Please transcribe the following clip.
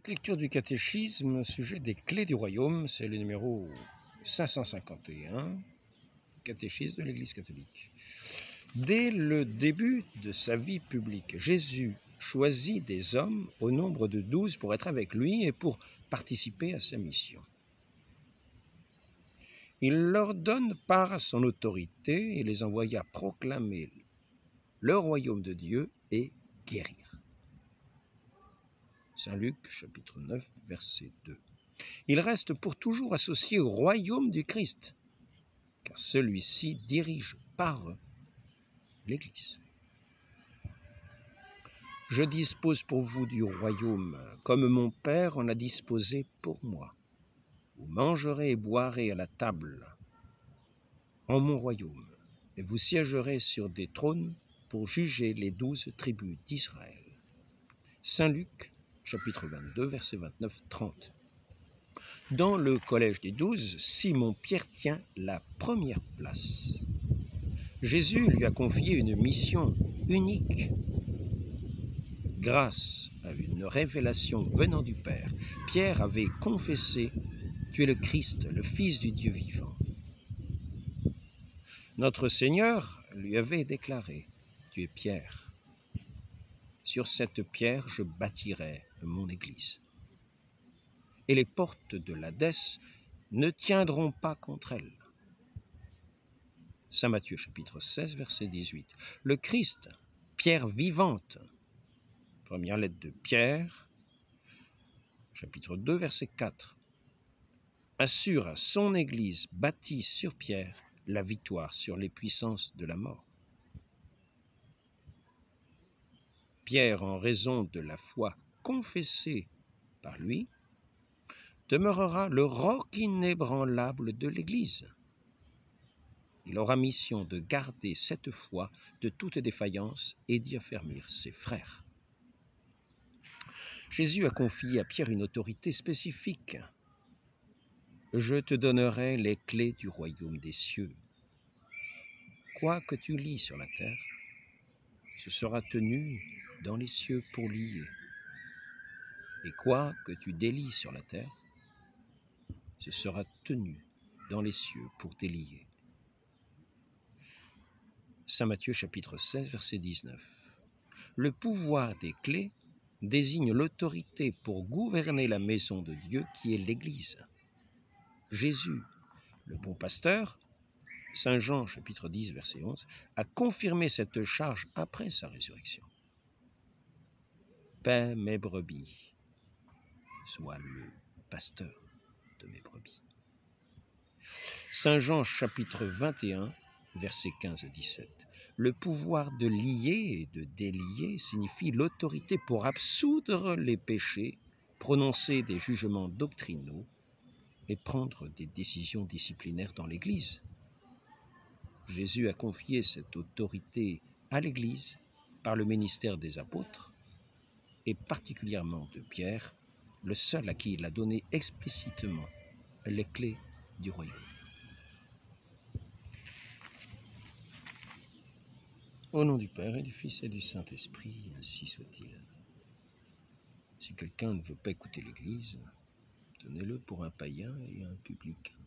Petite lecture du catéchisme, sujet des clés du royaume, c'est le numéro 551, catéchisme de l'Église catholique. Dès le début de sa vie publique, Jésus choisit des hommes au nombre de 12 pour être avec lui et pour participer à sa mission. Il leur donne part à son autorité et les envoya proclamer le royaume de Dieu et guérir. Saint Luc, chapitre 9, verset 2. Il reste pour toujours associé au royaume du Christ, car celui-ci dirige par l'Église. Je dispose pour vous du royaume, comme mon Père en a disposé pour moi. Vous mangerez et boirez à la table en mon royaume, et vous siégerez sur des trônes pour juger les 12 tribus d'Israël. Saint Luc, chapitre 22, versets 29-30. Dans le collège des 12, Simon-Pierre tient la première place. Jésus lui a confié une mission unique. Grâce à une révélation venant du Père, Pierre avait confessé « Tu es le Christ, le Fils du Dieu vivant ». Notre Seigneur lui avait déclaré « Tu es Pierre. Sur cette pierre, je bâtirai mon Église. Et les portes de l'Hadès ne tiendront pas contre elle. » Saint Matthieu, chapitre 16, verset 18. Le Christ, pierre vivante, première lettre de Pierre, chapitre 2, verset 4, assure à son Église bâtie sur Pierre la victoire sur les puissances de la mort. Pierre, en raison de la foi confessée par lui, demeurera le roc inébranlable de l'Église. Il aura mission de garder cette foi de toute défaillance et d'y affermir ses frères. Jésus a confié à Pierre une autorité spécifique. « Je te donnerai les clés du royaume des cieux. Quoi que tu lis sur la terre, ce sera tenu dans les cieux pour lier. Et quoi que tu délies sur la terre, ce sera tenu dans les cieux pour délier. » Saint Matthieu chapitre 16, verset 19. Le pouvoir des clés désigne l'autorité pour gouverner la maison de Dieu qui est l'Église. Jésus, le bon pasteur, Saint Jean chapitre 10, verset 11, a confirmé cette charge après sa résurrection. Paix mes brebis, sois le pasteur de mes brebis. Saint Jean chapitre 21, versets 15 et 17. Le pouvoir de lier et de délier signifie l'autorité pour absoudre les péchés, prononcer des jugements doctrinaux et prendre des décisions disciplinaires dans l'Église. Jésus a confié cette autorité à l'Église par le ministère des apôtres et particulièrement de Pierre, le seul à qui il a donné explicitement les clés du royaume. Au nom du Père et du Fils et du Saint-Esprit, ainsi soit-il. Si quelqu'un ne veut pas écouter l'Église, tenez-le pour un païen et un publicain.